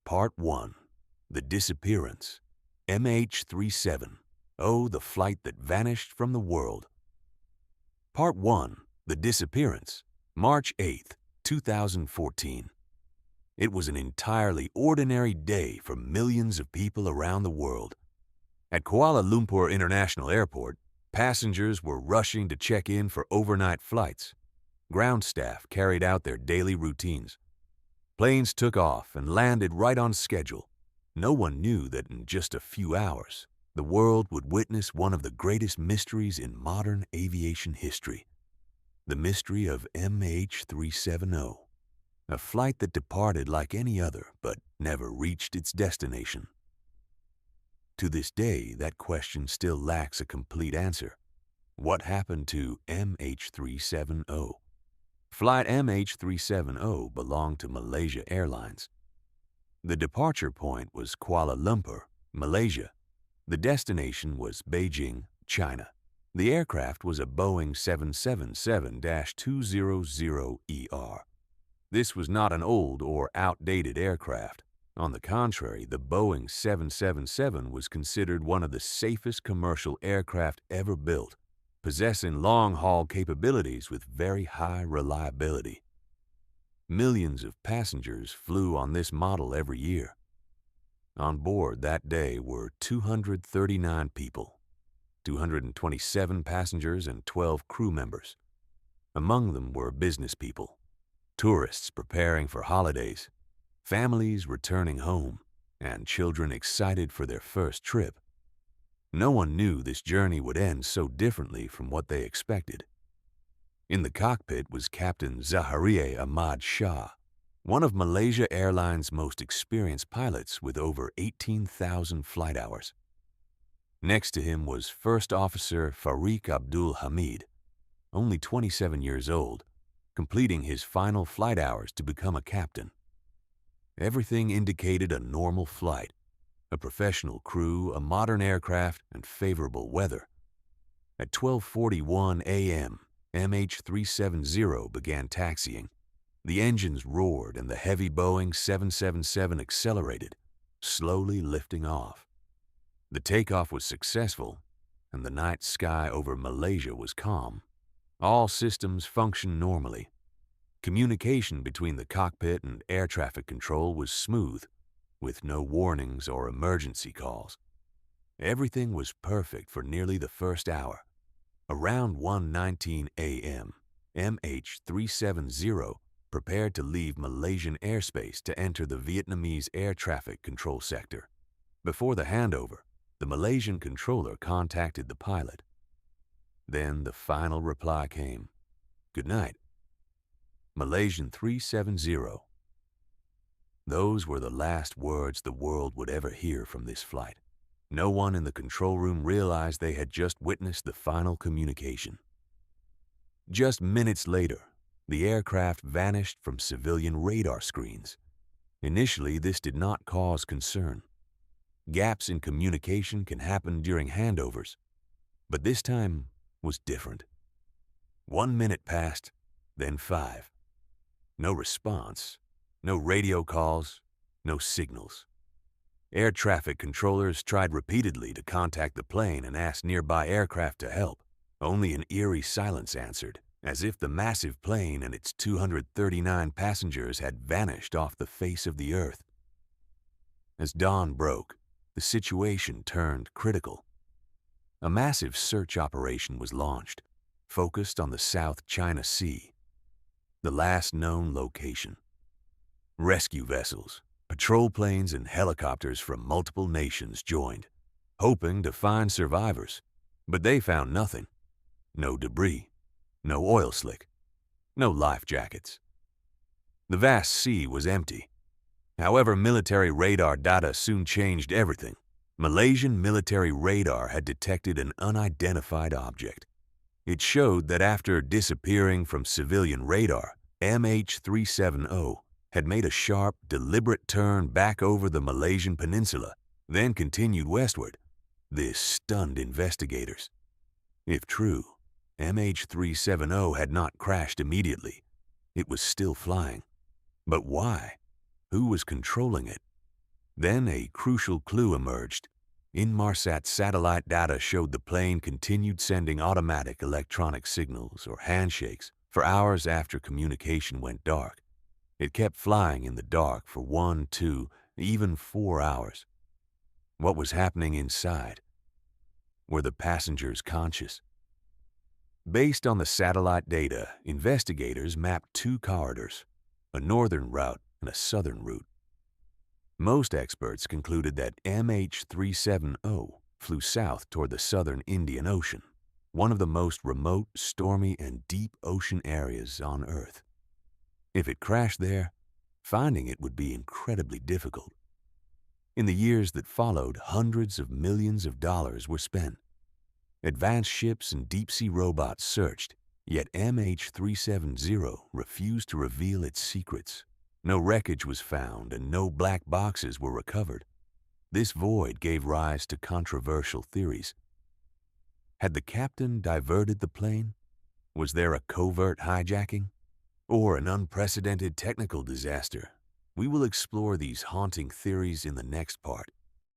Part 1. The Disappearance. MH370, the flight that vanished from the world. Part 1. The Disappearance. March 8, 2014. It was an entirely ordinary day for millions of people around the world. At Kuala Lumpur International Airport, passengers were rushing to check in for overnight flights. Ground staff carried out their daily routines. Planes took off and landed right on schedule. No one knew that in just a few hours, the world would witness one of the greatest mysteries in modern aviation history. The mystery of MH370, a flight that departed like any other but never reached its destination. To this day, that question still lacks a complete answer. What happened to MH370? Flight MH370 belonged to Malaysia Airlines. The departure point was Kuala Lumpur, Malaysia. The destination was Beijing, China. The aircraft was a Boeing 777-200ER. This was not an old or outdated aircraft. On the contrary, the Boeing 777 was considered one of the safest commercial aircraft ever built, possessing long-haul capabilities with very high reliability. Millions of passengers flew on this model every year. On board that day were 239 people, 227 passengers and 12 crew members. Among them were business people, tourists preparing for holidays, families returning home, and children excited for their first trip. No one knew this journey would end so differently from what they expected. In the cockpit was Captain Zaharieh Ahmad Shah, one of Malaysia Airlines' most experienced pilots with over 18,000 flight hours. Next to him was First Officer Farik Abdul Hamid, only 27 years old, completing his final flight hours to become a captain. Everything indicated a normal flight, a professional crew, a modern aircraft, and favorable weather. At 12:41 a.m., MH370 began taxiing. The engines roared and the heavy Boeing 777 accelerated, slowly lifting off. The takeoff was successful, and the night sky over Malaysia was calm. All systems functioned normally. Communication between the cockpit and air traffic control was smooth, with no warnings or emergency calls. Everything was perfect for nearly the first hour. Around 1:19 a.m., MH370 prepared to leave Malaysian airspace to enter the Vietnamese air traffic control sector. Before the handover, the Malaysian controller contacted the pilot. Then the final reply came. "Good night, Malaysian 370. Those were the last words the world would ever hear from this flight. No one in the control room realized they had just witnessed the final communication. Just minutes later, the aircraft vanished from civilian radar screens. Initially, this did not cause concern. Gaps in communication can happen during handovers, but this time was different. 1 minute passed, then 5. No response, no radio calls, no signals. Air traffic controllers tried repeatedly to contact the plane and ask nearby aircraft to help. Only an eerie silence answered, as if the massive plane and its 239 passengers had vanished off the face of the earth. As dawn broke, the situation turned critical. A massive search operation was launched, focused on the South China Sea, the last known location. Rescue vessels, patrol planes, and helicopters from multiple nations joined, hoping to find survivors, but they found nothing. No debris, no oil slick, no life jackets. The vast sea was empty. However, military radar data soon changed everything. Malaysian military radar had detected an unidentified object. It showed that after disappearing from civilian radar, MH370 had made a sharp, deliberate turn back over the Malaysian peninsula, then continued westward. This stunned investigators. If true, MH370 had not crashed immediately. It was still flying. But why? Who was controlling it? Then a crucial clue emerged. Inmarsat satellite data showed the plane continued sending automatic electronic signals or handshakes for hours after communication went dark. It kept flying in the dark for 1, 2, even 4 hours. What was happening inside? Were the passengers conscious? Based on the satellite data, investigators mapped 2 corridors, a northern route and a southern route. Most experts concluded that MH370 flew south toward the southern Indian Ocean, one of the most remote, stormy, and deep ocean areas on Earth. If it crashed there, finding it would be incredibly difficult. In the years that followed, hundreds of millions of dollars were spent. Advanced ships and deep-sea robots searched, yet MH370 refused to reveal its secrets. No wreckage was found and no black boxes were recovered. This void gave rise to controversial theories. Had the captain diverted the plane? Was there a covert hijacking? Or an unprecedented technical disaster? We will explore these haunting theories in the next part.